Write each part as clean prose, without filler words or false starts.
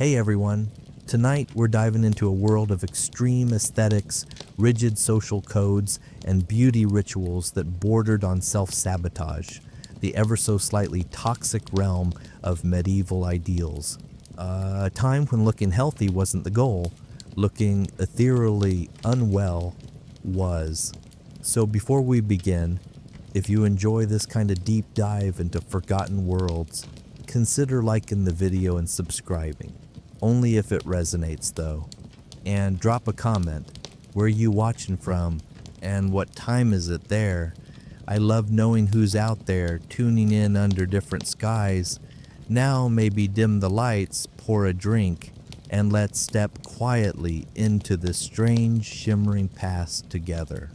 Hey everyone, tonight we're diving into a world of extreme aesthetics, rigid social codes, and beauty rituals that bordered on self-sabotage, the ever so slightly toxic realm of medieval ideals. A time when looking healthy wasn't the goal, looking ethereally unwell was. So before we begin, if you enjoy this kind of deep dive into forgotten worlds, consider liking the video and subscribing. Only if it resonates though. And drop a comment. Where are you watching from? And what time is it there? I love knowing who's out there tuning in under different skies. Now maybe dim the lights, pour a drink, and let's step quietly into this strange shimmering past together.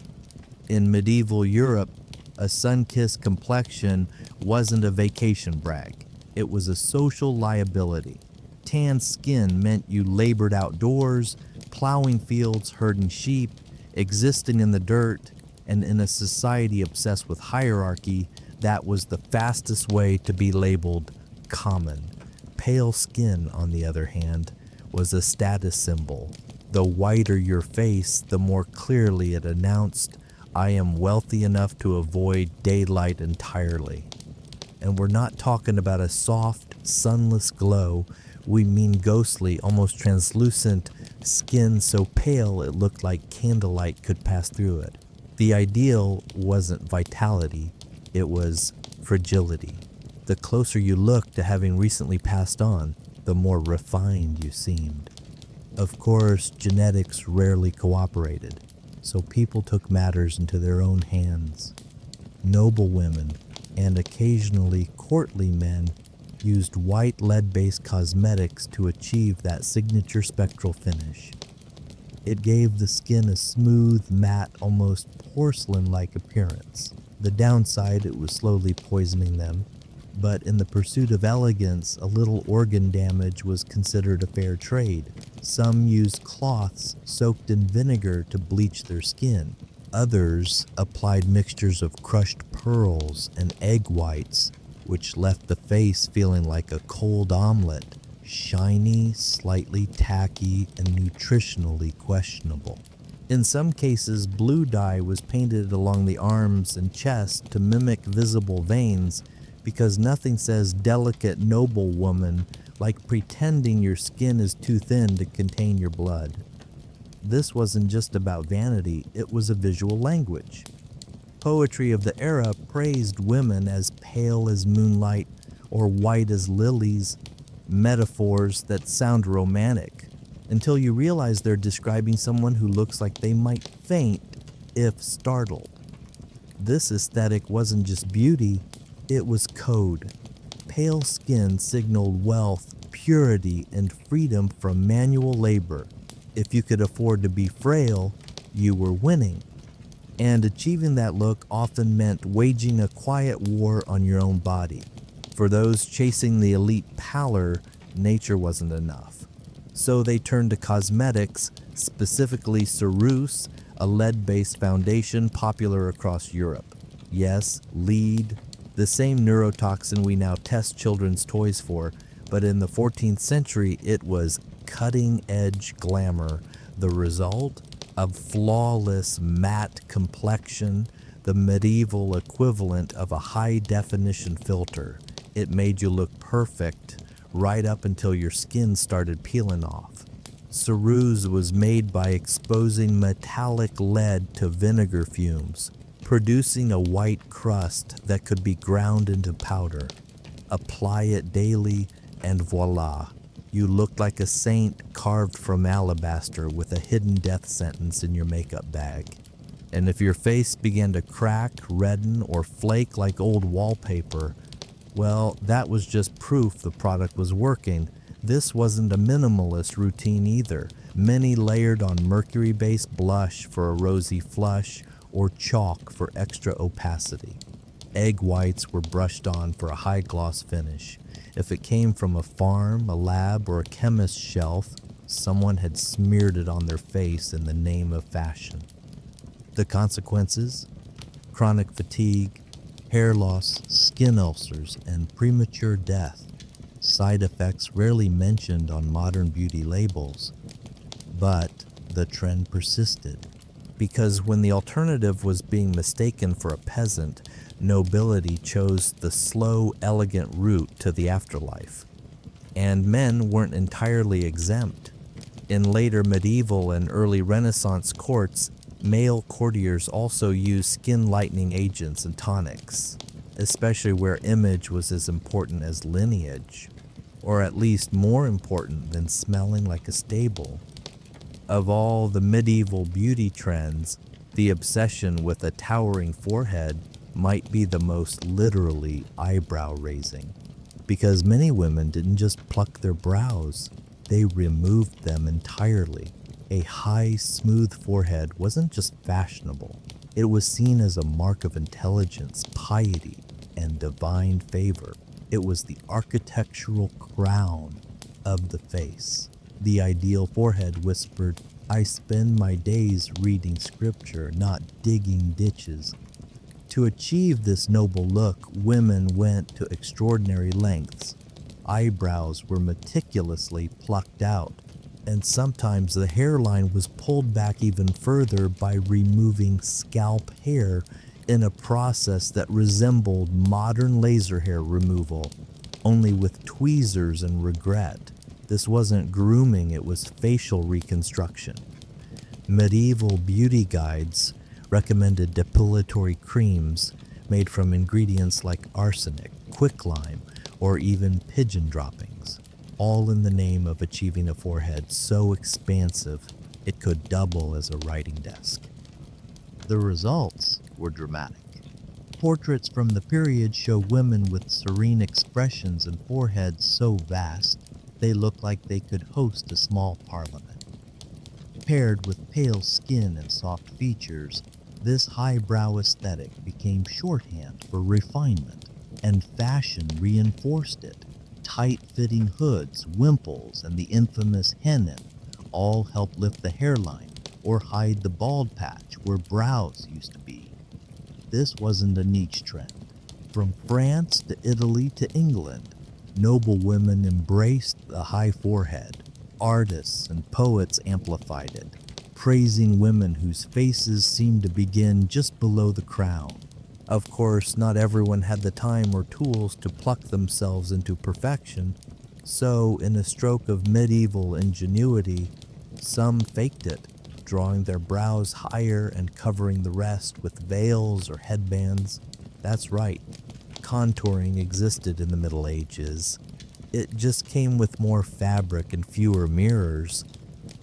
In medieval Europe, a sun-kissed complexion wasn't a vacation brag. It was a social liability. Tan skin meant you labored outdoors, plowing fields, herding sheep, existing in the dirt, and in a society obsessed with hierarchy, that was the fastest way to be labeled common. Pale skin, on the other hand, was a status symbol. The whiter your face, the more clearly it announced, I am wealthy enough to avoid daylight entirely. And we're not talking about a soft, sunless glow. We mean ghostly, almost translucent skin so pale it looked like candlelight could pass through it. The ideal wasn't vitality, it was fragility. The closer you looked to having recently passed on, the more refined you seemed. Of course, genetics rarely cooperated, so people took matters into their own hands. Noble women, and occasionally courtly men, used white lead-based cosmetics to achieve that signature spectral finish. It gave the skin a smooth, matte, almost porcelain-like appearance. The downside, it was slowly poisoning them, but in the pursuit of elegance, a little organ damage was considered a fair trade. Some used cloths soaked in vinegar to bleach their skin. Others applied mixtures of crushed pearls and egg whites, which left the face feeling like a cold omelet, shiny, slightly tacky, and nutritionally questionable. In some cases, blue dye was painted along the arms and chest to mimic visible veins, because nothing says delicate noble woman like pretending your skin is too thin to contain your blood. This wasn't just about vanity, it was a visual language. Poetry of the era praised women as pale as moonlight or white as lilies, metaphors that sound romantic, until you realize they're describing someone who looks like they might faint if startled. This aesthetic wasn't just beauty, it was code. Pale skin signaled wealth, purity, and freedom from manual labor. If you could afford to be frail, you were winning. And achieving that look often meant waging a quiet war on your own body. For those chasing the elite pallor, nature wasn't enough. So they turned to cosmetics, specifically ceruse, a lead-based foundation popular across Europe. Yes, lead, the same neurotoxin we now test children's toys for, but in the 14th century it was cutting-edge glamour, the result of flawless matte complexion, the medieval equivalent of a high-definition filter. It made you look perfect right up until your skin started peeling off. Ceruse was made by exposing metallic lead to vinegar fumes, producing a white crust that could be ground into powder. Apply it daily, and voila, you looked like a saint carved from alabaster with a hidden death sentence in your makeup bag. And if your face began to crack, redden, or flake like old wallpaper, well, that was just proof the product was working. This wasn't a minimalist routine either. Many layered on mercury-based blush for a rosy flush, or chalk for extra opacity. Egg whites were brushed on for a high gloss finish. If it came from a farm, a lab, or a chemist's shelf, someone had smeared it on their face in the name of fashion. The consequences? Chronic fatigue, hair loss, skin ulcers, and premature death. side effects rarely mentioned on modern beauty labels. But the trend persisted, because when the alternative was being mistaken for a peasant, nobility chose the slow, elegant route to the afterlife. And men weren't entirely exempt. In later medieval and early Renaissance courts, male courtiers also used skin-lightening agents and tonics, especially where image was as important as lineage, or at least more important than smelling like a stable. Of all the medieval beauty trends, the obsession with a towering forehead might be the most literally eyebrow-raising, because many women didn't just pluck their brows, they removed them entirely. A high, smooth forehead wasn't just fashionable, it was seen as a mark of intelligence, piety, and divine favor. It was the architectural crown of the face. The ideal forehead whispered, "I spend my days reading scripture, not digging ditches." To achieve this noble look, women went to extraordinary lengths. Eyebrows were meticulously plucked out, and sometimes the hairline was pulled back even further by removing scalp hair in a process that resembled modern laser hair removal, only with tweezers and regret. This wasn't grooming, it was facial reconstruction. Medieval beauty guides recommended depilatory creams made from ingredients like arsenic, quicklime, or even pigeon droppings, all in the name of achieving a forehead so expansive it could double as a writing desk. The results were dramatic. Portraits from the period show women with serene expressions and foreheads so vast they look like they could host a small parliament. Paired with pale skin and soft features, this highbrow aesthetic became shorthand for refinement, and fashion reinforced it. Tight-fitting hoods, wimples, and the infamous hennin all help lift the hairline or hide the bald patch where brows used to be. This wasn't a niche trend. From France to Italy to England, noble women embraced the high forehead. Artists and poets amplified it, praising women whose faces seemed to begin just below the crown. Of course, not everyone had the time or tools to pluck themselves into perfection, so in a stroke of medieval ingenuity, some faked it, drawing their brows higher and covering the rest with veils or headbands. That's right, contouring existed in the Middle Ages. It just came with more fabric and fewer mirrors.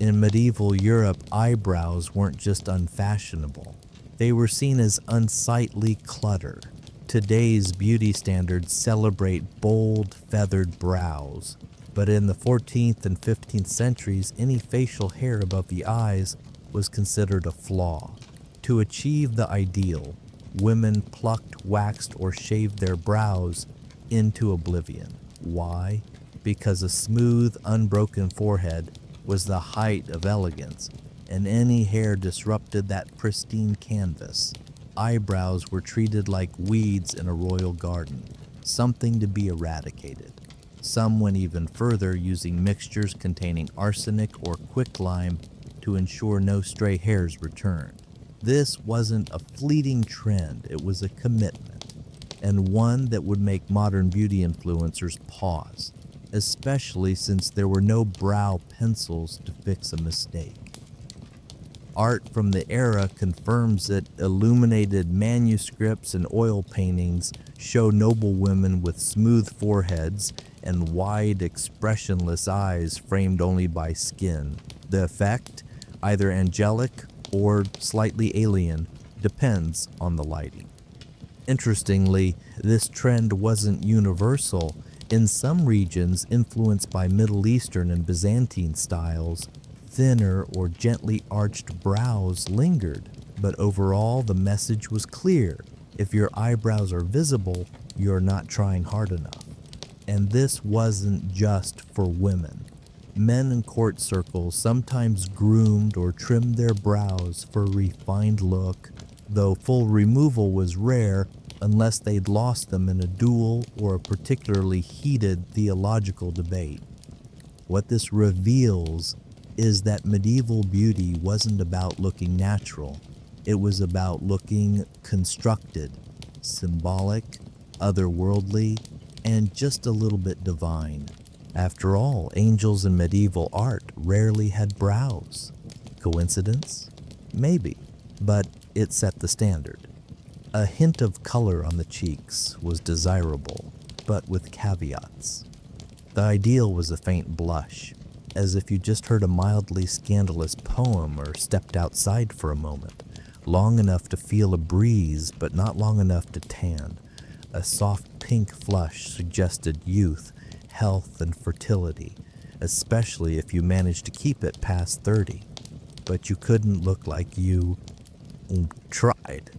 In medieval Europe, eyebrows weren't just unfashionable. They were seen as unsightly clutter. Today's beauty standards celebrate bold, feathered brows. But in the 14th and 15th centuries, any facial hair above the eyes was considered a flaw. To achieve the ideal, women plucked, waxed, or shaved their brows into oblivion. Why? Because a smooth, unbroken forehead was the height of elegance, and any hair disrupted that pristine canvas. Eyebrows were treated like weeds in a royal garden, something to be eradicated. Some went even further, using mixtures containing arsenic or quicklime to ensure no stray hairs returned. This wasn't a fleeting trend, it was a commitment, and one that would make modern beauty influencers pause, especially since there were no brow pencils to fix a mistake. Art from the era confirms it. Illuminated manuscripts and oil paintings show noble women with smooth foreheads and wide, expressionless eyes framed only by skin. The effect, either angelic or slightly alien, depends on the lighting. Interestingly, this trend wasn't universal. In some regions influenced by Middle Eastern and Byzantine styles, thinner or gently arched brows lingered, but overall the message was clear. If your eyebrows are visible, you're not trying hard enough. And this wasn't just for women. Men in court circles sometimes groomed or trimmed their brows for a refined look. Though full removal was rare, unless they'd lost them in a duel or a particularly heated theological debate. What this reveals is that medieval beauty wasn't about looking natural. It was about looking constructed, symbolic, otherworldly, and just a little bit divine. After all, angels in medieval art rarely had brows. Coincidence? Maybe, but it set the standard. A hint of color on the cheeks was desirable, but with caveats. The ideal was a faint blush, as if you just heard a mildly scandalous poem or stepped outside for a moment, long enough to feel a breeze but not long enough to tan. A soft pink flush suggested youth, health, and fertility, especially if you managed to keep it past 30. But you couldn't look like you tried.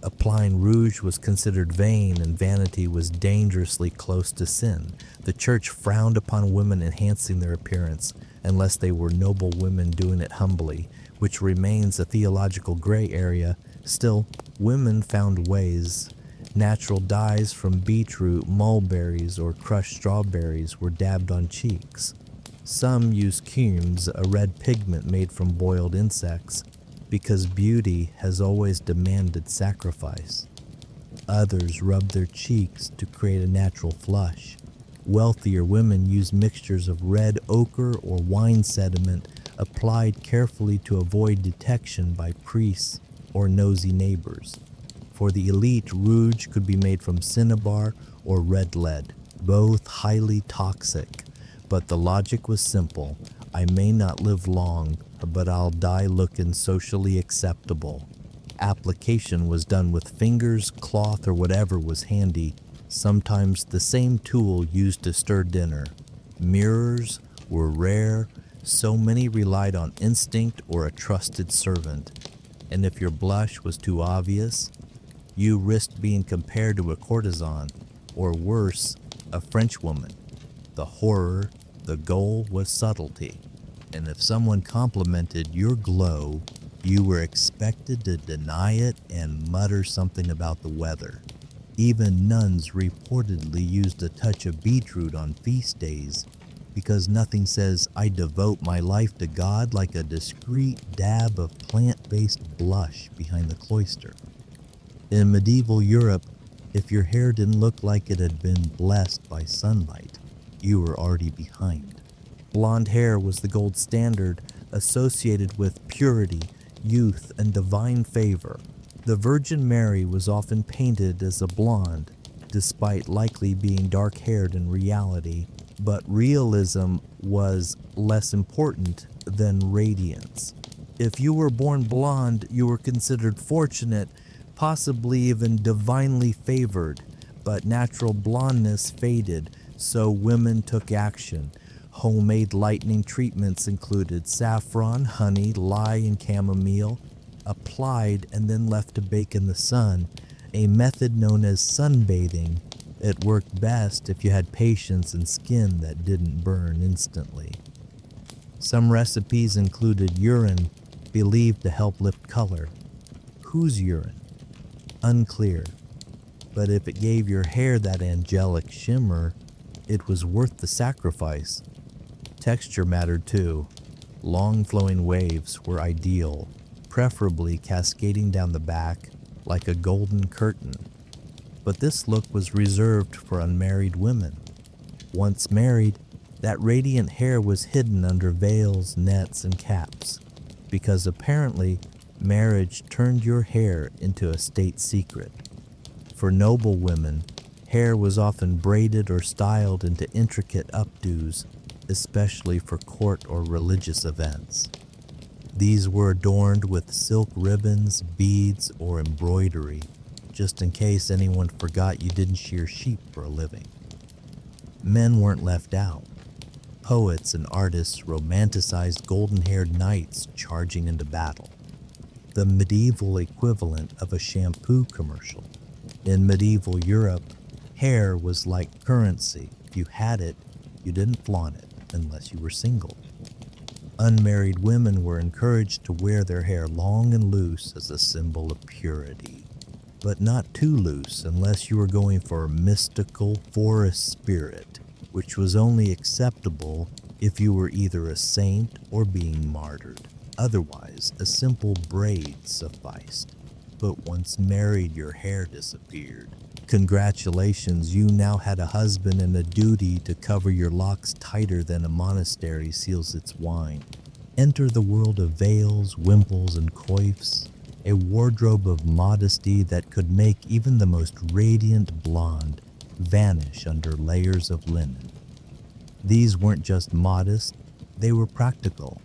Applying rouge was considered vain, and vanity was dangerously close to sin. The church frowned upon women enhancing their appearance unless they were noble women doing it humbly, which remains a theological gray area. Still, women found ways. Natural dyes from beetroot, mulberries, or crushed strawberries were dabbed on cheeks. Some used cumes, a red pigment made from boiled insects, because beauty has always demanded sacrifice. Others rubbed their cheeks to create a natural flush. Wealthier women used mixtures of red ochre or wine sediment applied carefully to avoid detection by priests or nosy neighbors. For the elite, rouge could be made from cinnabar or red lead, both highly toxic. But the logic was simple. I may not live long, but I'll die looking socially acceptable. Application was done with fingers, cloth, or whatever was handy, sometimes the same tool used to stir dinner. Mirrors were rare, so many relied on instinct or a trusted servant. And if your blush was too obvious, you risked being compared to a courtesan, or worse, a Frenchwoman. The horror, the goal was subtlety. And if someone complimented your glow, you were expected to deny it and mutter something about the weather. Even nuns reportedly used a touch of beetroot on feast days, because nothing says I devote my life to God like a discreet dab of plant-based blush behind the cloister. In medieval Europe, if your hair didn't look like it had been blessed by sunlight, you were already behind. Blonde hair was the gold standard, associated with purity, youth, and divine favor. The Virgin Mary was often painted as a blonde, despite likely being dark-haired in reality, but realism was less important than radiance. If you were born blonde, you were considered fortunate, possibly even divinely favored, but natural blondness faded, so women took action. Homemade lightening treatments included saffron, honey, lye, and chamomile, applied and then left to bake in the sun, a method known as sunbathing. It worked best if you had patience and skin that didn't burn instantly. Some recipes included urine, believed to help lift color. Whose urine? Unclear. But if it gave your hair that angelic shimmer, it was worth the sacrifice. Texture mattered too. Long flowing waves were ideal, preferably cascading down the back like a golden curtain. But this look was reserved for unmarried women. Once married, that radiant hair was hidden under veils, nets, and caps, because apparently marriage turned your hair into a state secret. For noble women, hair was often braided or styled into intricate updos, especially for court or religious events. These were adorned with silk ribbons, beads, or embroidery, just in case anyone forgot you didn't shear sheep for a living. Men weren't left out. Poets and artists romanticized golden-haired knights charging into battle, the medieval equivalent of a shampoo commercial. In medieval Europe, hair was like currency. If you had it, you didn't flaunt it unless you were single. Unmarried women were encouraged to wear their hair long and loose as a symbol of purity. but not too loose unless you were going for a mystical forest spirit, which was only acceptable if you were either a saint or being martyred. Otherwise, a simple braid sufficed. But once married, your hair disappeared. Congratulations, you now had a husband and a duty to cover your locks tighter than a monastery seals its wine. Enter the world of veils, wimples, and coifs, a wardrobe of modesty that could make even the most radiant blonde vanish under layers of linen. These weren't just modest, they were practical,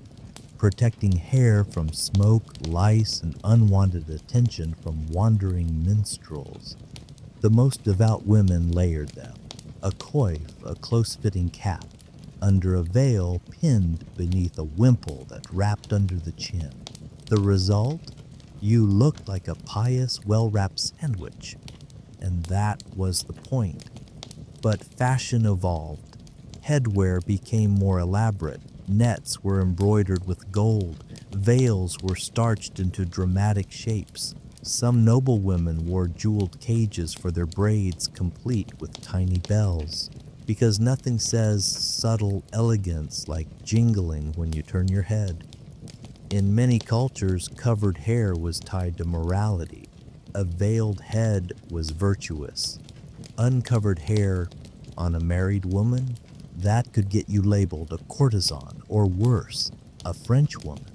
protecting hair from smoke, lice, and unwanted attention from wandering minstrels. The most devout women layered them, a coif, a close-fitting cap, under a veil pinned beneath a wimple that wrapped under the chin. The result? You looked like a pious, well-wrapped sandwich. And that was the point. But fashion evolved. Headwear became more elaborate. Nets were embroidered with gold. Veils were starched into dramatic shapes. Some noble women wore jeweled cages for their braids, complete with tiny bells. Because nothing says subtle elegance like jingling when you turn your head. In many cultures, covered hair was tied to morality. A veiled head was virtuous. Uncovered hair on a married woman, that could get you labeled a courtesan, or worse, a French woman.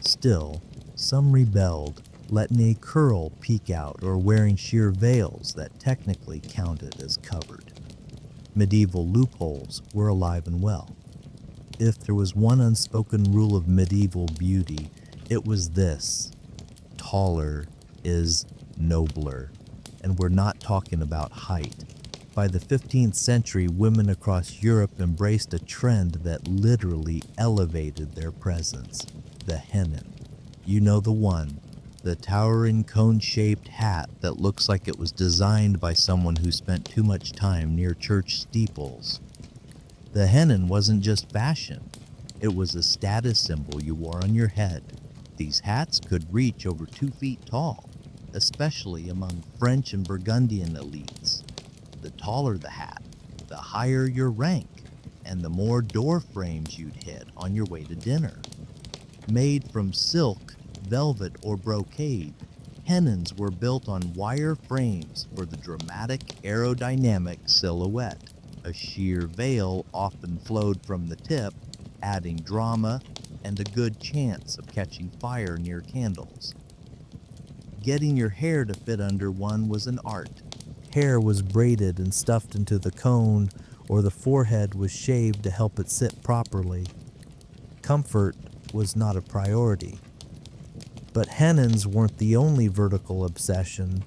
Still, some rebelled, letting a curl peek out or wearing sheer veils that technically counted as covered. Medieval loopholes were alive and well. If there was one unspoken rule of medieval beauty, it was this: taller is nobler. And we're not talking about height. By the 15th century, women across Europe embraced a trend that literally elevated their presence: the hennin. You know the one, the towering cone-shaped hat that looks like it was designed by someone who spent too much time near church steeples. The hennin wasn't just fashion, it was a status symbol you wore on your head. These hats could reach over 2 feet tall, especially among French and Burgundian elites. The taller the hat, the higher your rank, and the more door frames you'd hit on your way to dinner. Made from silk, velvet, or brocade, hennins were built on wire frames for the dramatic aerodynamic silhouette. A sheer veil often flowed from the tip, adding drama and a good chance of catching fire near candles. Getting your hair to fit under one was an art. Hair was braided and stuffed into the cone, or the forehead was shaved to help it sit properly. Comfort was not a priority. But hennins weren't the only vertical obsession.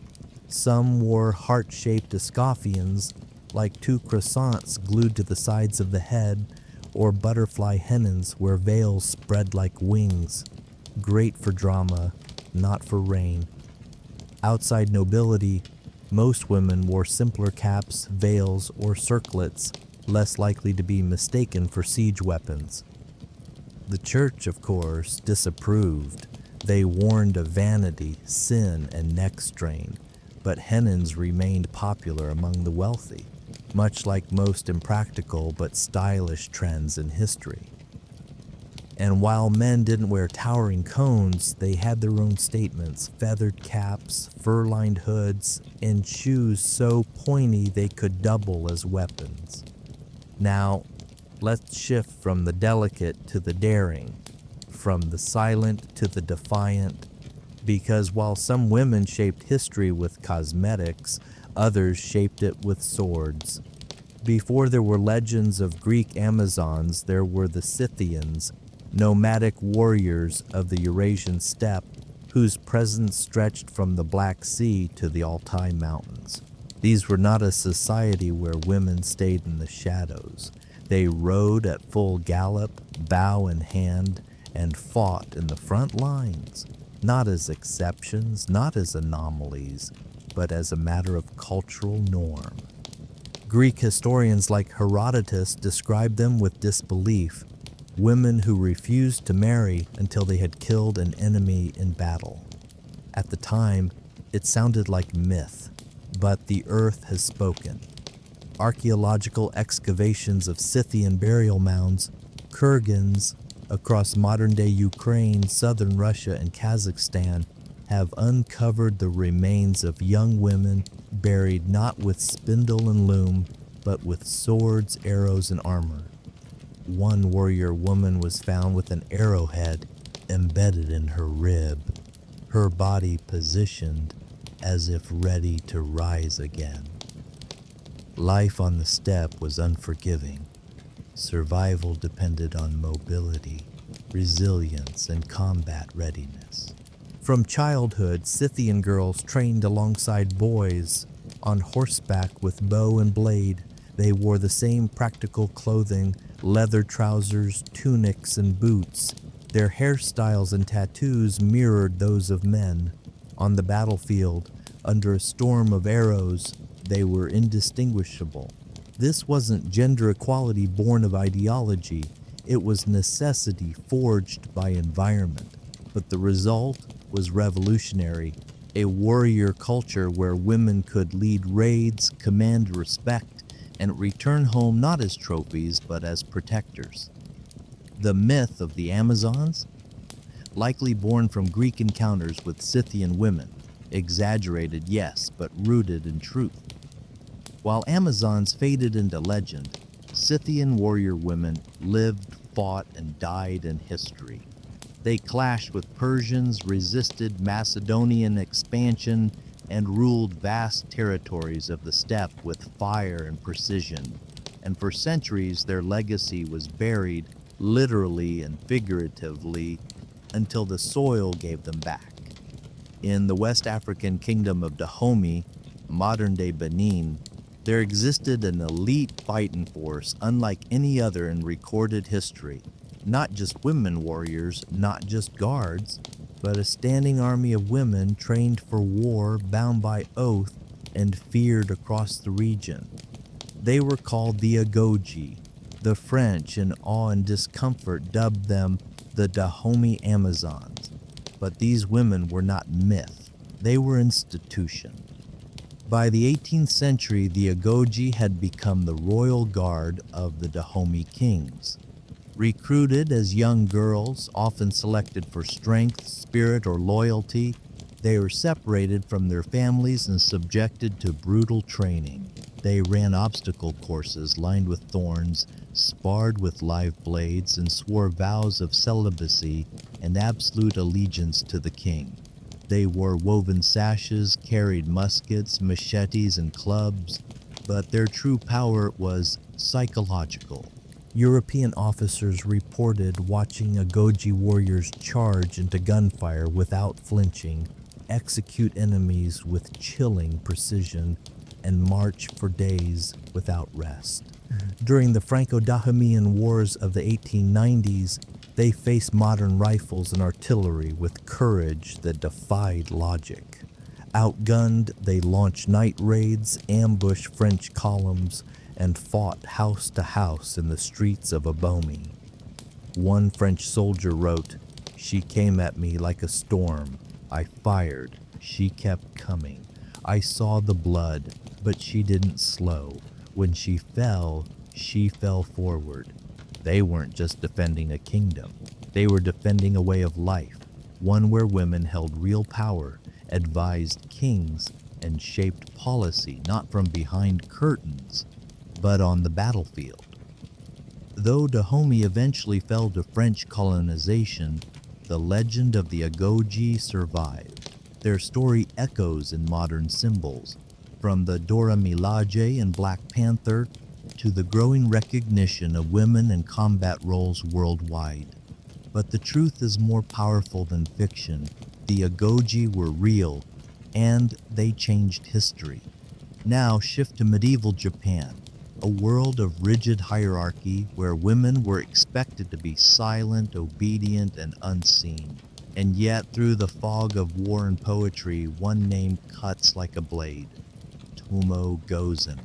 Some wore heart-shaped escoffions, like 2 croissants glued to the sides of the head, or butterfly hennins where veils spread like wings. Great for drama, not for rain. Outside nobility, most women wore simpler caps, veils, or circlets, less likely to be mistaken for siege weapons. The church, of course, disapproved. They warned of vanity, sin, and neck strain, but hennins remained popular among the wealthy, much like most impractical but stylish trends in history. And while men didn't wear towering cones, they had their own statements: feathered caps, fur-lined hoods, and shoes so pointy they could double as weapons. Now, let's shift from the delicate to the daring, from the silent to the defiant, because while some women shaped history with cosmetics, others shaped it with swords. Before there were legends of Greek Amazons, there were the Scythians, nomadic warriors of the Eurasian steppe, whose presence stretched from the Black Sea to the Altai Mountains. These were not a society where women stayed in the shadows. They rode at full gallop, bow in hand, and fought in the front lines, not as exceptions, not as anomalies, but as a matter of cultural norm. Greek historians like Herodotus described them with disbelief: women who refused to marry until they had killed an enemy in battle. At the time, It sounded like myth, but the earth has spoken. Archaeological excavations of Scythian burial mounds, kurgans, across modern-day Ukraine, southern Russia, and Kazakhstan have uncovered the remains of young women buried not with spindle and loom, but with swords, arrows, and armor. One warrior woman was found with an arrowhead embedded in her rib, her body positioned as if ready to rise again. Life on the steppe was unforgiving. Survival depended on mobility, resilience, and combat readiness. From childhood, Scythian girls trained alongside boys. On horseback with bow and blade, they wore the same practical clothing, leather trousers, tunics, and boots. Their hairstyles and tattoos mirrored those of men. On the battlefield, under a storm of arrows, they were indistinguishable. This wasn't gender equality born of ideology, it was necessity forged by environment. But the result was revolutionary, a warrior culture where women could lead raids, command respect, and return home not as trophies but as protectors. The myth of the Amazons? Likely born from Greek encounters with Scythian women, exaggerated, yes, but rooted in truth. While Amazons faded into legend, Scythian warrior women lived, fought, and died in history. They clashed with Persians, resisted Macedonian expansion, and ruled vast territories of the steppe with fire and precision. And for centuries, their legacy was buried, literally and figuratively, until the soil gave them back. In the West African kingdom of Dahomey, modern-day Benin, there existed an elite fighting force unlike any other in recorded history. Not just women warriors, not just guards, but a standing army of women trained for war, bound by oath, and feared across the region. They were called the Agogi. The French, in awe and discomfort, dubbed them the Dahomey Amazons. But these women were not myth, they were institution. By the 18th century, the Agogi had become the royal guard of the Dahomey kings. Recruited as young girls, often selected for strength, spirit, or loyalty, they were separated from their families and subjected to brutal training. They ran obstacle courses lined with thorns, sparred with live blades, and swore vows of celibacy and absolute allegiance to the king. They wore woven sashes, carried muskets, machetes, and clubs, but their true power was psychological. European officers reported watching Agogi warriors charge into gunfire without flinching, execute enemies with chilling precision, and march for days without rest. During the Franco-Dahomean Wars of the 1890s, they faced modern rifles and artillery with courage that defied logic. Outgunned, they launched night raids, ambushed French columns, and fought house to house in the streets of Abomey. One French soldier wrote, "She came at me like a storm. I fired. She kept coming. I saw the blood, but she didn't slow. When she fell forward." They weren't just defending a kingdom. They were defending a way of life, one where women held real power, advised kings, and shaped policy not from behind curtains, but on the battlefield. Though Dahomey eventually fell to French colonization, the legend of the Agogi survived. Their story echoes in modern symbols, from the Dora Milaje and Black Panther to the growing recognition of women in combat roles worldwide. But the truth is more powerful than fiction. The Agogi were real, and they changed history. Now shift to medieval Japan, a world of rigid hierarchy where women were expected to be silent, obedient, and unseen. And yet, through the fog of war and poetry, one name cuts like a blade: Tomo Gozen.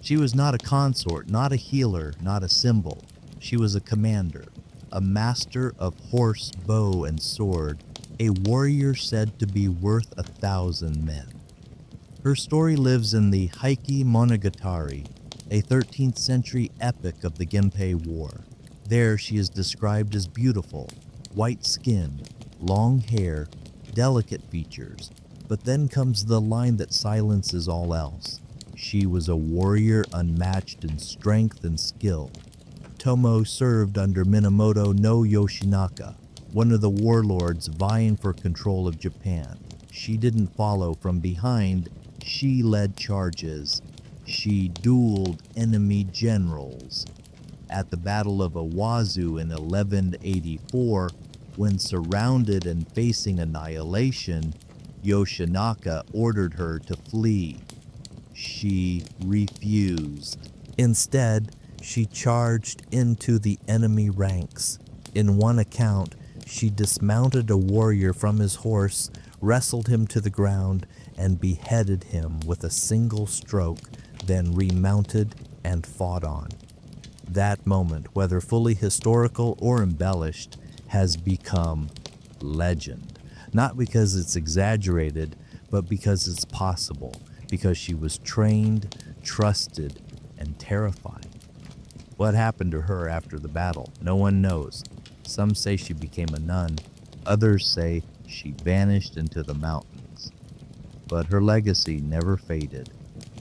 She was not a consort, not a healer, not a symbol. She was a commander, a master of horse, bow, and sword, a warrior said to be worth 1,000 men. Her story lives in the Heike Monogatari, a 13th century epic of the Genpei War. There she is described as beautiful, white skin, long hair, delicate features, but then comes the line that silences all else. She was a warrior unmatched in strength and skill. Tomo served under Minamoto no Yoshinaka, one of the warlords vying for control of Japan. She didn't follow from behind, she led charges. She dueled enemy generals. At the Battle of Owazu in 1184, when surrounded and facing annihilation, Yoshinaka ordered her to flee. She refused. Instead, she charged into the enemy ranks. In one account, she dismounted a warrior from his horse, wrestled him to the ground, and beheaded him with a single stroke, then remounted and fought on. That moment, whether fully historical or embellished, has become legend. Not because it's exaggerated, but because it's possible, because she was trained, trusted, and terrifying. What happened to her after the battle? No one knows. Some say she became a nun. Others say she vanished into the mountains. But her legacy never faded.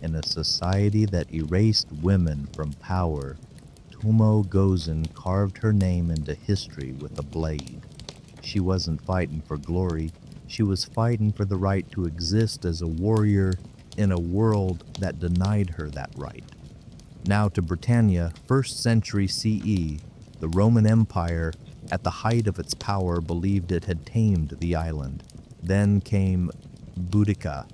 In a society that erased women from power, Tomo Gozen carved her name into history with a blade. She wasn't fighting for glory. She was fighting for the right to exist as a warrior in a world that denied her that right. Now to Britannia, 1st century CE, the Roman Empire, at the height of its power, believed it had tamed the island. Then came Boudica,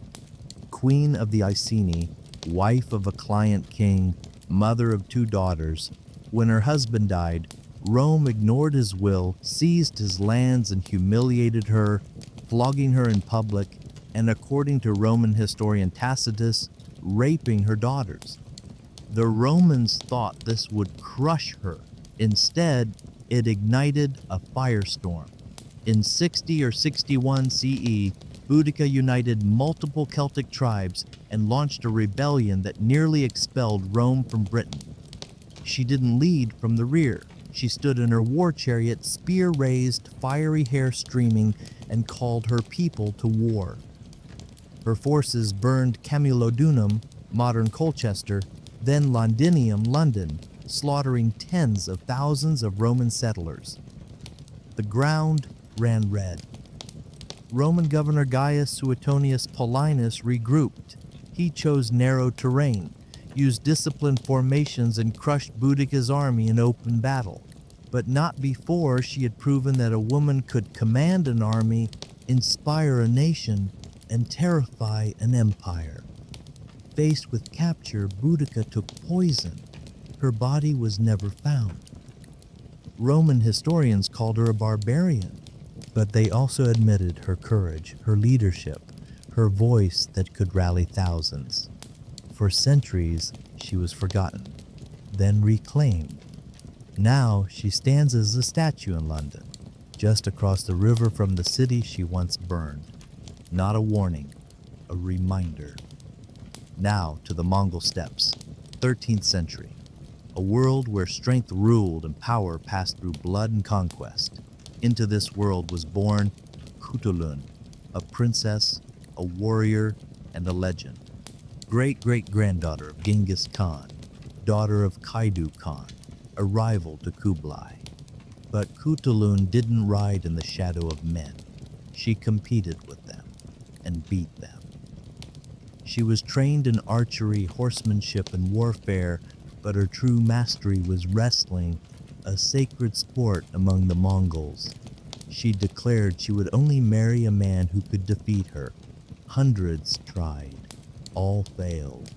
queen of the Iceni, wife of a client king, mother of 2 daughters. When her husband died, Rome ignored his will, seized his lands, and humiliated her, flogging her in public, and according to Roman historian Tacitus, raping her daughters. The Romans thought this would crush her. Instead, it ignited a firestorm. In 60 or 61 CE, Boudica united multiple Celtic tribes and launched a rebellion that nearly expelled Rome from Britain. She didn't lead from the rear. She stood in her war chariot, spear raised, fiery hair streaming, and called her people to war. Her forces burned Camulodunum, modern Colchester, then Londinium, London, slaughtering tens of thousands of Roman settlers. The ground ran red. Roman governor Gaius Suetonius Paulinus regrouped. He chose narrow terrain, used disciplined formations, and crushed Boudica's army in open battle. But not before she had proven that a woman could command an army, inspire a nation, and terrify an empire. Faced with capture, Boudica took poison. Her body was never found. Roman historians called her a barbarian, but they also admitted her courage, her leadership, her voice that could rally thousands. For centuries, she was forgotten, then reclaimed. Now she stands as a statue in London, just across the river from the city she once burned. Not a warning, a reminder. Now to the Mongol steppes, 13th century. A world where strength ruled and power passed through blood and conquest. Into this world was born Kutulun, a princess, a warrior, and a legend. Great-great-granddaughter of Genghis Khan, daughter of Kaidu Khan, a rival to Kublai. But Kutulun didn't ride in the shadow of men. She competed with them and beat them. She was trained in archery, horsemanship, and warfare, but her true mastery was wrestling, a sacred sport among the Mongols. She declared she would only marry a man who could defeat her. Hundreds tried. All failed.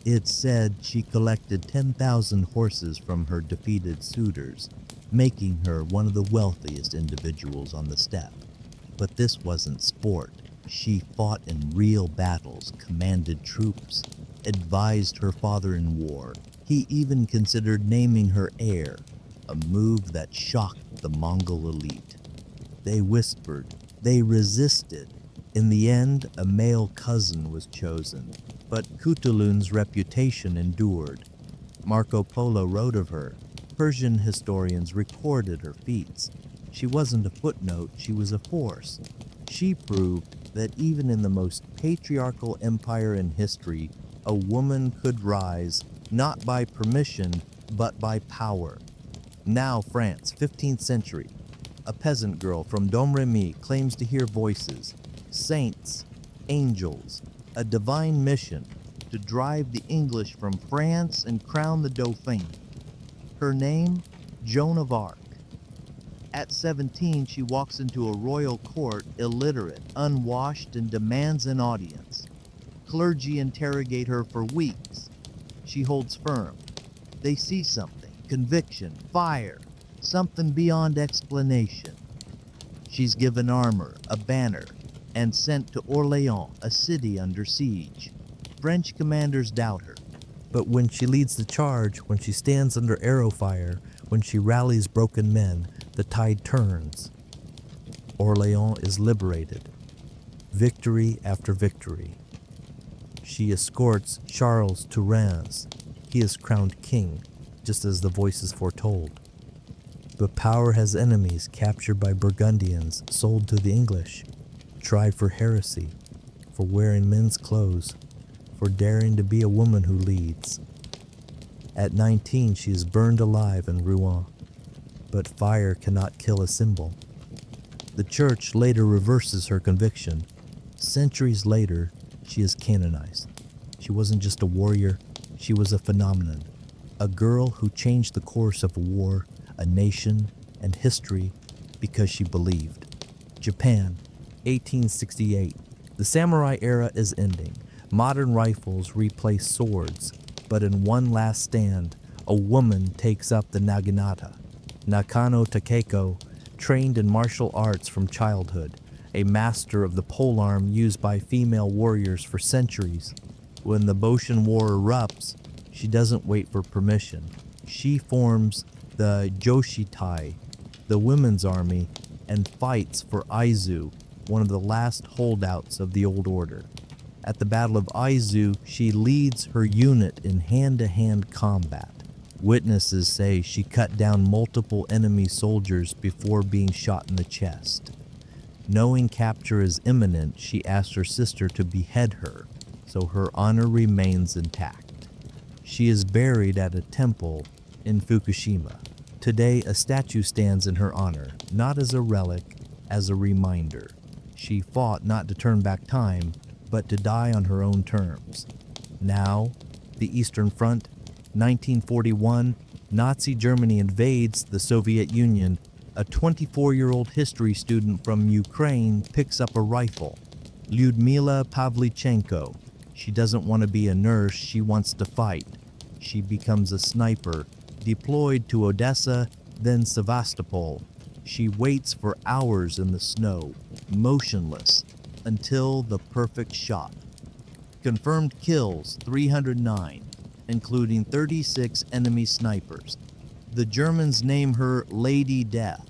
It's said she collected 10,000 horses from her defeated suitors, making her one of the wealthiest individuals on the steppe. But this wasn't sport. She fought in real battles, commanded troops, advised her father in war. He even considered naming her heir, a move that shocked the Mongol elite. They whispered. They resisted. In the end, a male cousin was chosen, but Cthulhu's reputation endured. Marco Polo wrote of her. Persian historians recorded her feats. She wasn't a footnote, she was a force. She proved that even in the most patriarchal empire in history, a woman could rise, not by permission, but by power. Now France, 15th century. A peasant girl from Domremy claims to hear voices, saints, angels, a divine mission to drive the English from France and crown the Dauphin. Her name, Joan of Arc. At 17, she walks into a royal court, illiterate, unwashed, and demands an audience. Clergy interrogate her for weeks. She holds firm. They see something, conviction, fire, something beyond explanation. She's given armor, a banner, and sent to Orléans, a city under siege. French commanders doubt her. But when she leads the charge, when she stands under arrow fire, when she rallies broken men, the tide turns. Orléans is liberated. Victory after victory. She escorts Charles to Reims. He is crowned king, just as the voices foretold. But power has enemies, captured by Burgundians, sold to the English, tried for heresy, for wearing men's clothes, for daring to be a woman who leads. At 19, she is burned alive in Rouen, but fire cannot kill a symbol. The church later reverses her conviction. Centuries later, she is canonized. She wasn't just a warrior, she was a phenomenon, a girl who changed the course of a war, a nation, and history because she believed. Japan, 1868. The samurai era is ending. Modern rifles replace swords, but in one last stand, a woman takes up the naginata. Nakano Takeko, trained in martial arts from childhood, a master of the polearm used by female warriors for centuries. When the Boshin War erupts, she doesn't wait for permission. She forms the Joshitai, the women's army, and fights for Aizu, one of the last holdouts of the old order. At the Battle of Aizu, she leads her unit in hand-to-hand combat. Witnesses say she cut down multiple enemy soldiers before being shot in the chest. Knowing capture is imminent, she asked her sister to behead her, so her honor remains intact. She is buried at a temple in Fukushima. Today, a statue stands in her honor, not as a relic, as a reminder. She fought not to turn back time, but to die on her own terms. Now, the Eastern Front, 1941, Nazi Germany invades the Soviet Union. A 24-year-old history student from Ukraine picks up a rifle. Lyudmila Pavlichenko. She doesn't want to be a nurse, she wants to fight. She becomes a sniper, deployed to Odessa, then Sevastopol. She waits for hours in the snow, motionless, until the perfect shot. Confirmed kills 309, including 36 enemy snipers. The Germans name her Lady Death.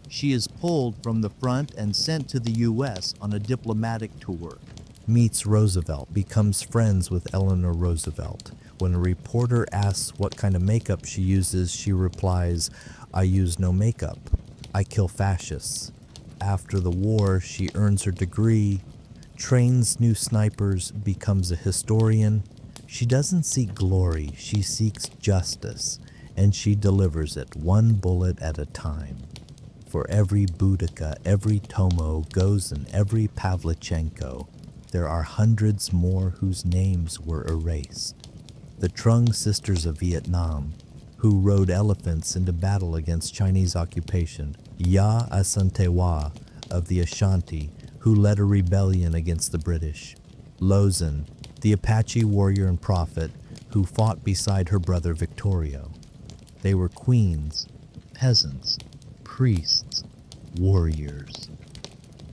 She is pulled from the front and sent to the U.S. on a diplomatic tour. Meets Roosevelt, becomes friends with Eleanor Roosevelt. When a reporter asks what kind of makeup she uses, she replies, "I use no makeup. I kill fascists." After the war, she earns her degree, trains new snipers, becomes a historian. She doesn't seek glory, she seeks justice, and she delivers it one bullet at a time. For every Boudica, every Tomo, Gozin, every Pavlichenko, there are hundreds more whose names were erased. The Trung sisters of Vietnam, who rode elephants into battle against Chinese occupation. Ya Asantewa of the Ashanti, who led a rebellion against the British. Lozin, the Apache warrior and prophet, who fought beside her brother Victorio. They were queens, peasants, priests, warriors.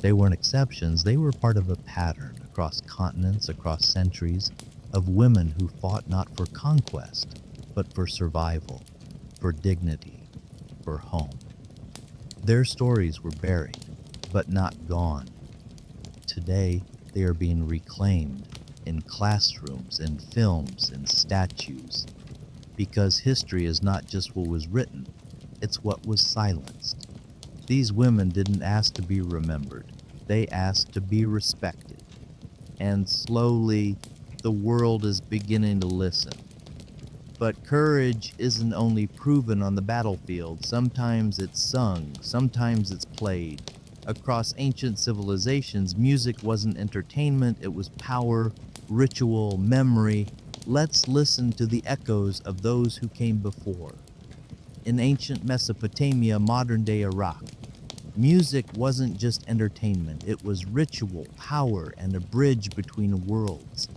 They weren't exceptions, they were part of a pattern across continents, across centuries, of women who fought not for conquest, but for survival, for dignity, for home. Their stories were buried, but not gone. Today, they are being reclaimed in classrooms, in films, in statues, because history is not just what was written, it's what was silenced. These women didn't ask to be remembered, they asked to be respected. And slowly, the world is beginning to listen. But courage isn't only proven on the battlefield, sometimes it's sung, sometimes it's played. Across ancient civilizations, music wasn't entertainment, it was power, ritual, memory. Let's listen to the echoes of those who came before. In ancient Mesopotamia, modern-day Iraq, music wasn't just entertainment, it was ritual, power, and a bridge between worlds.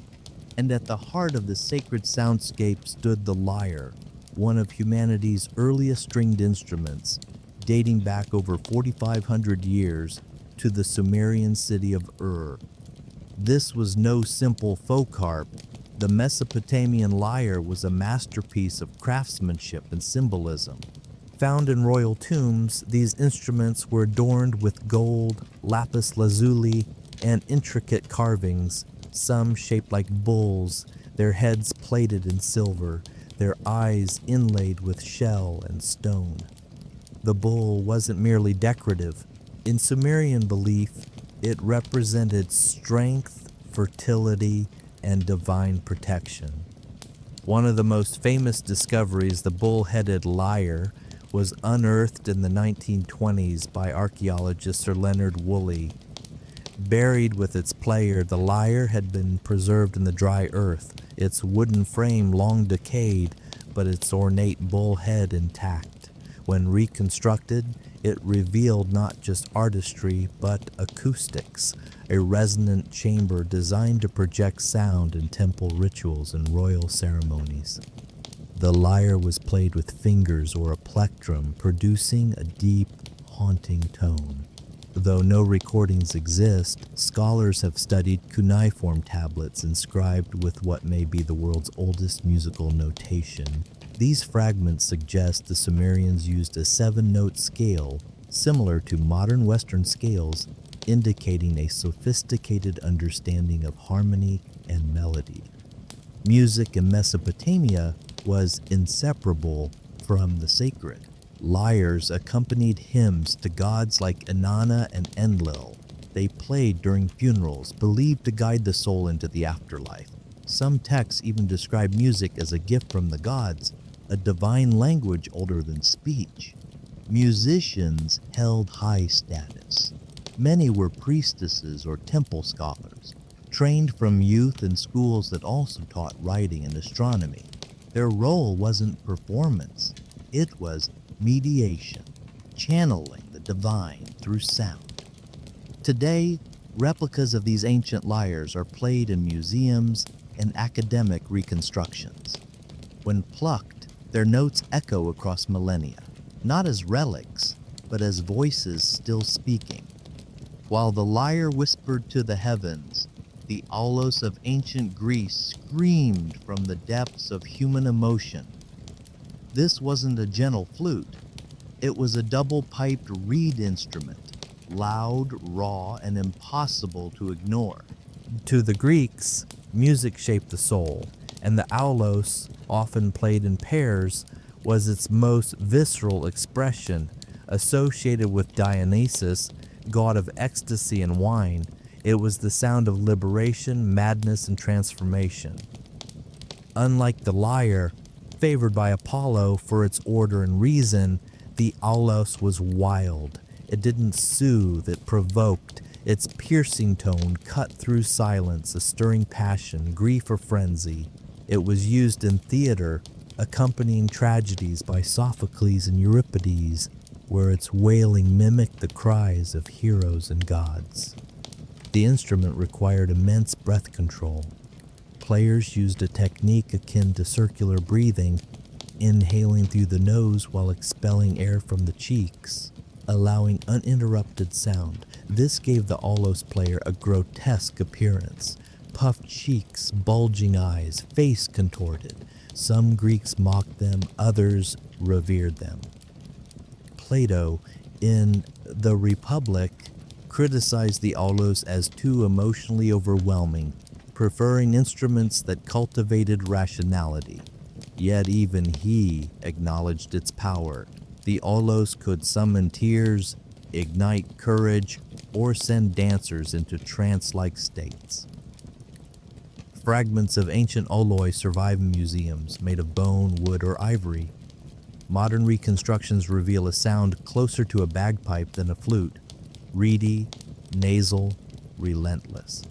And at the heart of the sacred soundscape stood the lyre, one of humanity's earliest stringed instruments, dating back over 4,500 years to the Sumerian city of Ur. This was no simple folk harp. The Mesopotamian lyre was a masterpiece of craftsmanship and symbolism. Found in royal tombs, these instruments were adorned with gold, lapis lazuli, and intricate carvings, some shaped like bulls, their heads plated in silver, their eyes inlaid with shell and stone. The bull wasn't merely decorative. In Sumerian belief, it represented strength, fertility, and divine protection. One of the most famous discoveries, the bull-headed lyre, was unearthed in the 1920s by archaeologist Sir Leonard Woolley. Buried with its player, the lyre had been preserved in the dry earth, its wooden frame long decayed, but its ornate bull head intact. When reconstructed, it revealed not just artistry, but acoustics, a resonant chamber designed to project sound in temple rituals and royal ceremonies. The lyre was played with fingers or a plectrum, producing a deep, haunting tone. Though no recordings exist, scholars have studied cuneiform tablets inscribed with what may be the world's oldest musical notation. These fragments suggest the Sumerians used a 7-note scale, similar to modern Western scales, indicating a sophisticated understanding of harmony and melody. Music in Mesopotamia was inseparable from the sacred. Lyres accompanied hymns to gods like Inanna and Enlil. They played during funerals, believed to guide the soul into the afterlife. Some texts even describe music as a gift from the gods, a divine language older than speech. Musicians held high status. Many were priestesses or temple scholars, trained from youth in schools that also taught writing and astronomy. Their role wasn't performance, it was mediation, channeling the divine through sound. Today, replicas of these ancient lyres are played in museums and academic reconstructions. When plucked, their notes echo across millennia, not as relics, but as voices still speaking. While the lyre whispered to the heavens, the aulos of ancient Greece screamed from the depths of human emotion. This wasn't a gentle flute. It was a double-piped reed instrument, loud, raw, and impossible to ignore. To the Greeks, music shaped the soul, and the aulos, often played in pairs, was its most visceral expression. Associated with Dionysus, god of ecstasy and wine, it was the sound of liberation, madness, and transformation. Unlike the lyre, favored by Apollo for its order and reason, the aulos was wild. It didn't soothe, it provoked. Its piercing tone cut through silence, a stirring passion, grief, or frenzy. It was used in theater, accompanying tragedies by Sophocles and Euripides, where its wailing mimicked the cries of heroes and gods. The instrument required immense breath control. Players used a technique akin to circular breathing, inhaling through the nose while expelling air from the cheeks, allowing uninterrupted sound. This gave the aulos player a grotesque appearance. Puffed cheeks, bulging eyes, face contorted. Some Greeks mocked them, others revered them. Plato, in The Republic, criticized the aulos as too emotionally overwhelming, preferring instruments that cultivated rationality. Yet even he acknowledged its power. The aulos could summon tears, ignite courage, or send dancers into trance-like states. Fragments of ancient auloi survive in museums made of bone, wood, or ivory. Modern reconstructions reveal a sound closer to a bagpipe than a flute, reedy, nasal, relentless.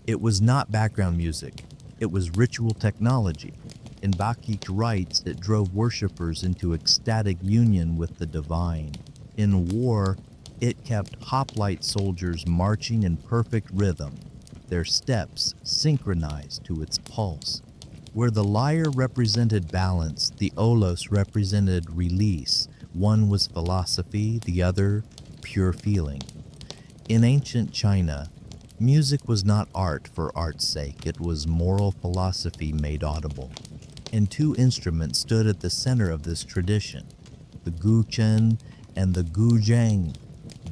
It was not background music, it was ritual technology. In Bacchic rites, it drove worshippers into ecstatic union with the divine. In war, it kept hoplite soldiers marching in perfect rhythm, their steps synchronized to its pulse. Where the lyre represented balance, the aulos represented release. One was philosophy, the other pure feeling. In ancient China, music was not art for art's sake, it was moral philosophy made audible. And two instruments stood at the center of this tradition, the guqin and the guzheng,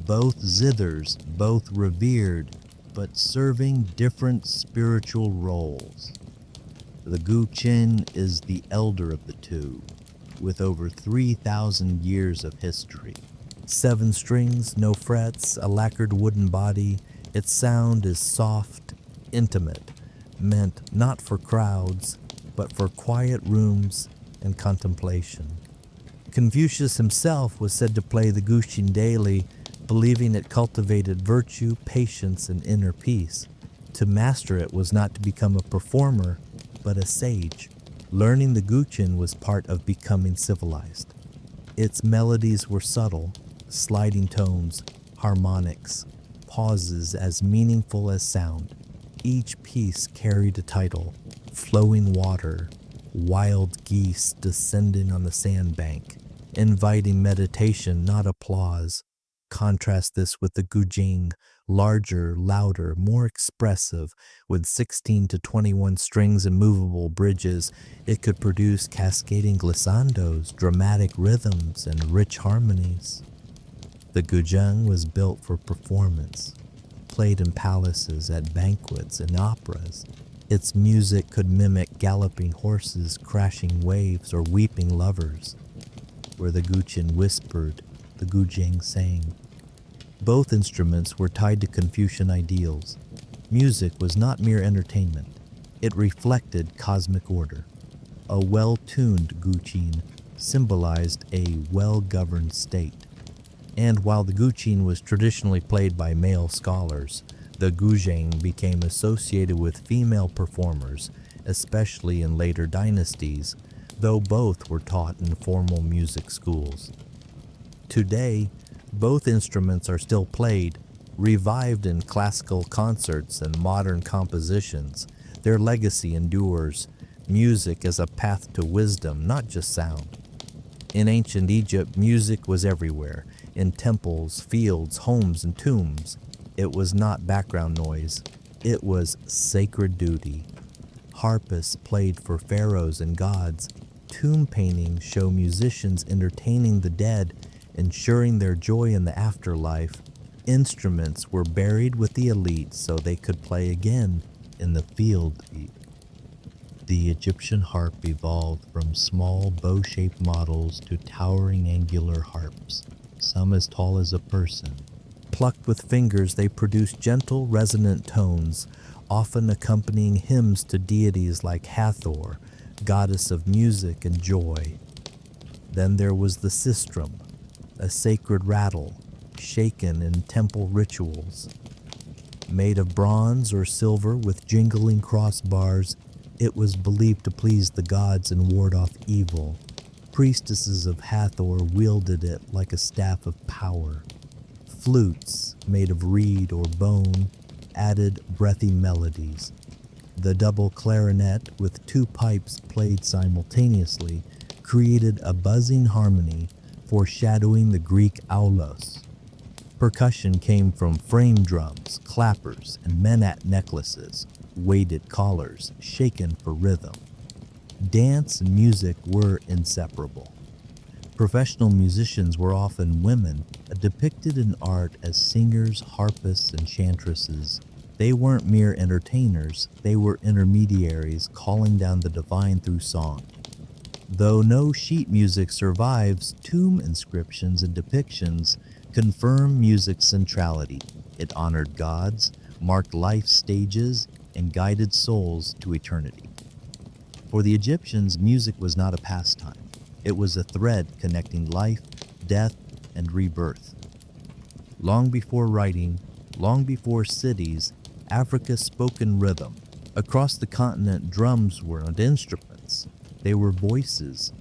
both zithers, both revered, but serving different spiritual roles. The guqin is the elder of the two, with over 3,000 years of history. 7 strings, no frets, a lacquered wooden body. Its sound is soft, intimate, meant not for crowds, but for quiet rooms and contemplation. Confucius himself was said to play the guqin daily, believing it cultivated virtue, patience, and inner peace. To master it was not to become a performer, but a sage. Learning the guqin was part of becoming civilized. Its melodies were subtle, sliding tones, harmonics, pauses as meaningful as sound. Each piece carried a title: flowing water, wild geese descending on the sandbank, inviting meditation, not applause. Contrast this with the guzheng, larger, louder, more expressive. With 16 to 21 strings and movable bridges, it could produce cascading glissandos, dramatic rhythms, and rich harmonies. The guzheng was built for performance, played in palaces, at banquets, and operas. Its music could mimic galloping horses, crashing waves, or weeping lovers. Where the guqin whispered, the guzheng sang. Both instruments were tied to Confucian ideals. Music was not mere entertainment. It reflected cosmic order. A well-tuned guqin symbolized a well-governed state. And while the guqin was traditionally played by male scholars, the guzheng became associated with female performers, especially in later dynasties, though both were taught in formal music schools. Today, both instruments are still played, revived in classical concerts and modern compositions. Their legacy endures. Music as a path to wisdom, not just sound. In ancient Egypt, music was everywhere, in temples, fields, homes, and tombs. It was not background noise. It was sacred duty. Harpists played for pharaohs and gods. Tomb paintings show musicians entertaining the dead, ensuring their joy in the afterlife. Instruments were buried with the elite so they could play again in the field. The Egyptian harp evolved from small bow-shaped models to towering angular harps, some as tall as a person. Plucked with fingers, they produced gentle, resonant tones, often accompanying hymns to deities like Hathor, goddess of music and joy. Then there was the sistrum, a sacred rattle, shaken in temple rituals. Made of bronze or silver with jingling crossbars, it was believed to please the gods and ward off evil. Priestesses of Hathor wielded it like a staff of power. Flutes, made of reed or bone, added breathy melodies. The double clarinet, with 2 pipes played simultaneously, created a buzzing harmony, foreshadowing the Greek aulos. Percussion came from frame drums, clappers, and menat necklaces, weighted collars, shaken for rhythm. Dance and music were inseparable. Professional musicians were often women, depicted in art as singers, harpists, and chantresses. They weren't mere entertainers, they were intermediaries calling down the divine through song. Though no sheet music survives, tomb inscriptions and depictions confirm music's centrality. It honored gods, marked life stages, and guided souls to eternity. For the Egyptians, music was not a pastime. It was a thread connecting life, death, and rebirth. Long before writing, long before cities, Africa spoke in rhythm. Across the continent, drums were not instruments. They were voices.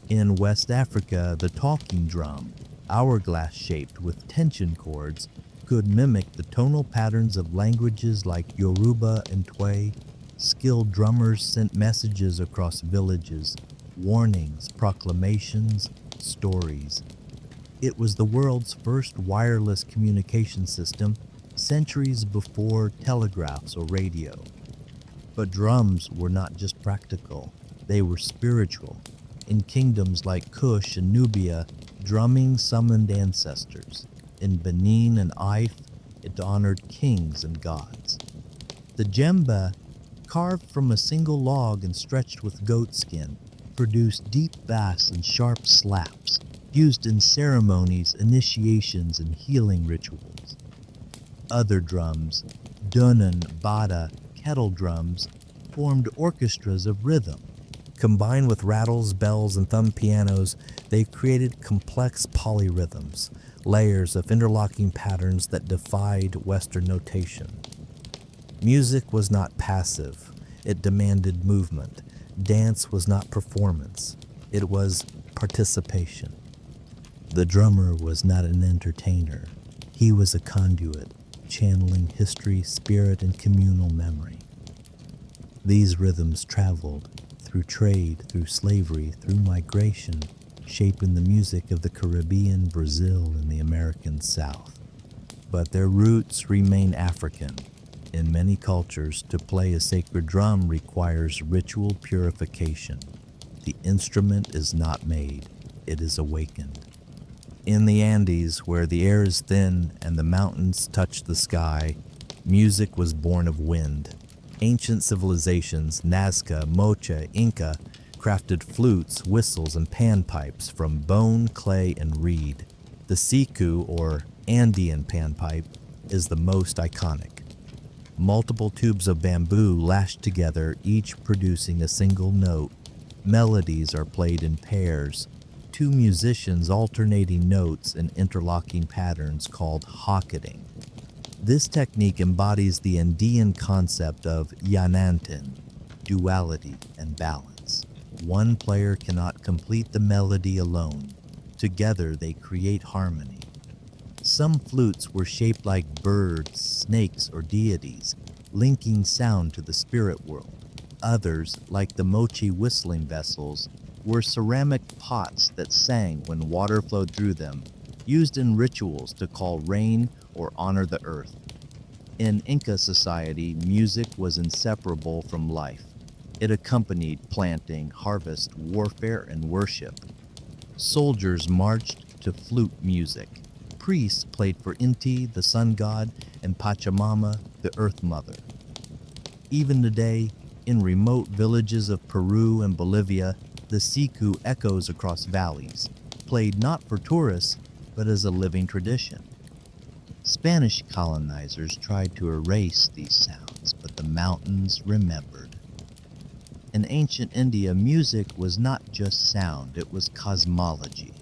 In West Africa, the talking drum, hourglass-shaped with tension chords, could mimic the tonal patterns of languages like Yoruba and Twi. Skilled drummers sent messages across villages, warnings, proclamations, stories. It was the world's first wireless communication system, centuries before telegraphs or radio. But drums were not just practical, they were spiritual. In kingdoms like Kush and Nubia, drumming summoned ancestors. In Benin and If, it honored kings and gods. The djembe, carved from a single log and stretched with goat skin, produced deep bass and sharp slaps, used in ceremonies, initiations, and healing rituals. Other drums, dunan, bada, kettle drums, formed orchestras of rhythm. Combined with rattles, bells, and thumb pianos, they created complex polyrhythms, layers of interlocking patterns that defied Western notation. Music was not passive, it demanded movement. Dance was not performance, it was participation. The drummer was not an entertainer, he was a conduit, channeling history, spirit, and communal memory. These rhythms traveled through trade, through slavery, through migration, shaping the music of the Caribbean, Brazil, and the American South. But their roots remain African. In many cultures, to play a sacred drum requires ritual purification. The instrument is not made, it is awakened. In the Andes, where the air is thin and the mountains touch the sky, music was born of wind. Ancient civilizations, Nazca, Mocha, Inca, crafted flutes, whistles, and panpipes from bone, clay, and reed. The siku, or Andean panpipe, is the most iconic. Multiple tubes of bamboo lashed together, each producing a single note. Melodies are played in pairs, two musicians alternating notes in interlocking patterns called hocketing. This technique embodies the Andean concept of yanantin, duality and balance. One player cannot complete the melody alone. Together they create harmony. Some flutes were shaped like birds, snakes, or deities, linking sound to the spirit world. Others, like the mochi whistling vessels, were ceramic pots that sang when water flowed through them, used in rituals to call rain or honor the earth. In Inca society, music was inseparable from life. It accompanied planting, harvest, warfare, and worship. Soldiers marched to flute music. Priests played for Inti, the sun god, and Pachamama, the earth mother. Even today, in remote villages of Peru and Bolivia, the siku echoes across valleys, played not for tourists, but as a living tradition. Spanish colonizers tried to erase these sounds, but the mountains remembered. In ancient India, music was not just sound, it was cosmology.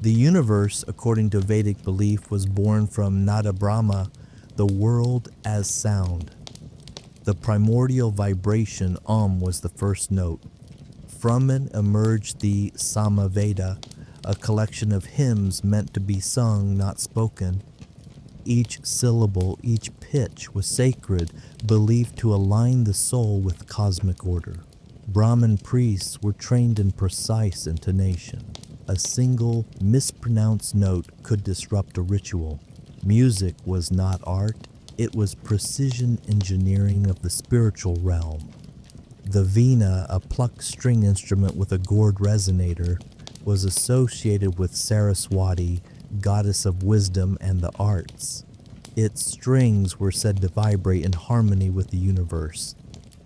The universe, according to Vedic belief, was born from Nada Brahma, the world as sound. The primordial vibration was the first note. From it emerged the Samaveda, a collection of hymns meant to be sung, not spoken. Each syllable, each pitch was sacred, believed to align the soul with cosmic order. Brahmin priests were trained in precise intonation. A single mispronounced note could disrupt a ritual. Music was not art, it was precision engineering of the spiritual realm. The veena, a plucked string instrument with a gourd resonator, was associated with Saraswati, goddess of wisdom and the arts. Its strings were said to vibrate in harmony with the universe.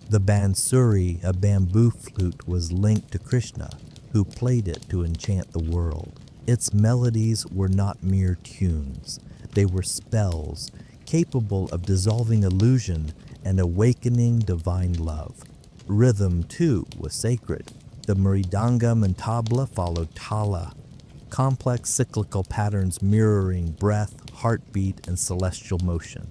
The bansuri, a bamboo flute, was linked to Krishna, who played it to enchant the world. Its melodies were not mere tunes. They were spells, capable of dissolving illusion and awakening divine love. Rhythm, too, was sacred. The mridangam and tabla followed tala, complex cyclical patterns mirroring breath, heartbeat, and celestial motion.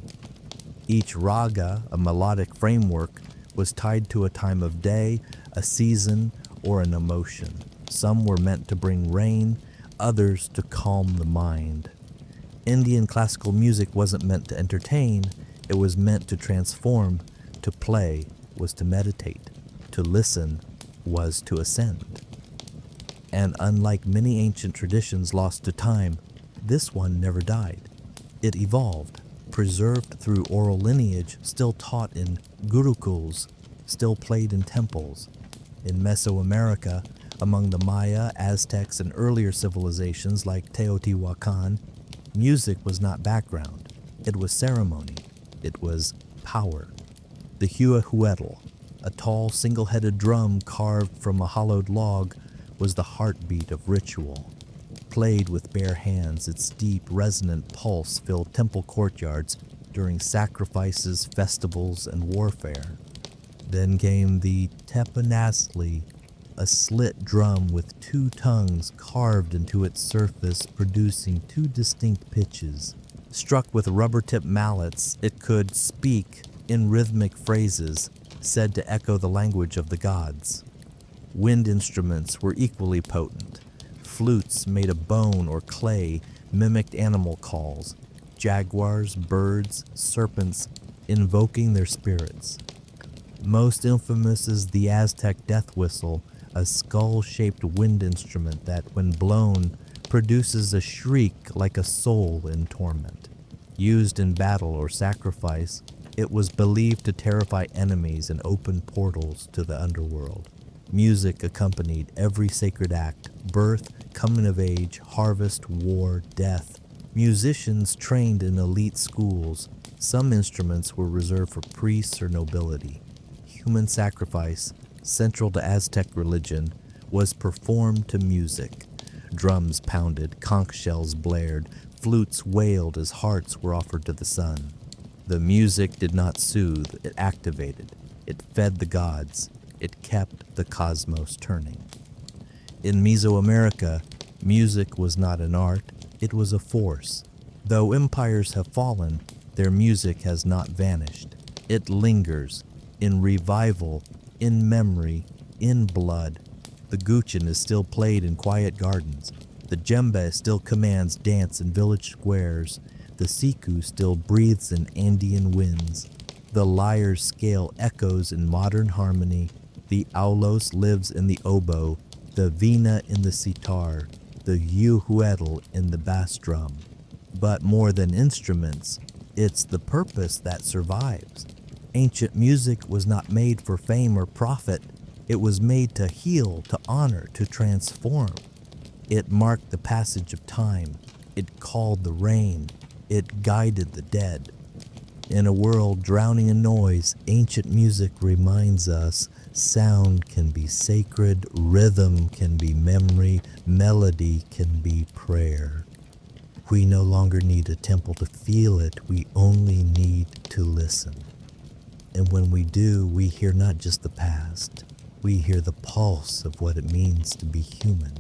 Each raga, a melodic framework, was tied to a time of day, a season, or an emotion. Some were meant to bring rain, others to calm the mind. Indian classical music wasn't meant to entertain, it was meant to transform. To play was to meditate. To listen was to ascend. And unlike many ancient traditions lost to time, this one never died. It evolved, preserved through oral lineage, still taught in gurukuls, still played in temples. In Mesoamerica, among the Maya, Aztecs, and earlier civilizations like Teotihuacan, music was not background. It was ceremony. It was power. The huehuetl, a tall single-headed drum carved from a hollowed log, was the heartbeat of ritual. Played with bare hands, its deep, resonant pulse filled temple courtyards during sacrifices, festivals, and warfare. Then came the tepanasli, a slit drum with two tongues carved into its surface, producing two distinct pitches. Struck with rubber-tipped mallets, it could speak in rhythmic phrases, said to echo the language of the gods. Wind instruments were equally potent. Flutes made of bone or clay mimicked animal calls, jaguars, birds, serpents, invoking their spirits. Most infamous is the Aztec death whistle, a skull-shaped wind instrument that, when blown, produces a shriek like a soul in torment. Used in battle or sacrifice, it was believed to terrify enemies and open portals to the underworld. Music accompanied every sacred act: birth, coming of age, harvest, war, death. Musicians trained in elite schools. Some instruments were reserved for priests or nobility. Human sacrifice, central to Aztec religion, was performed to music. Drums pounded, conch shells blared, flutes wailed as hearts were offered to the sun. The music did not soothe, it activated. It fed the gods. It kept the cosmos turning. In Mesoamerica, music was not an art, it was a force. Though empires have fallen, their music has not vanished. It lingers, in revival, in memory, in blood. The guchin is still played in quiet gardens. The djembe still commands dance in village squares. The siku still breathes in Andean winds. The lyre's scale echoes in modern harmony. The aulos lives in the oboe, the vina in the sitar, the huehuetl in the bass drum. But more than instruments, it's the purpose that survives. Ancient music was not made for fame or profit. It was made to heal, to honor, to transform. It marked the passage of time. It called the rain. It guided the dead. In a world drowning in noise, ancient music reminds us sound can be sacred, rhythm can be memory, melody can be prayer. We no longer need a temple to feel it, we only need to listen. And when we do, we hear not just the past, we hear the pulse of what it means to be human.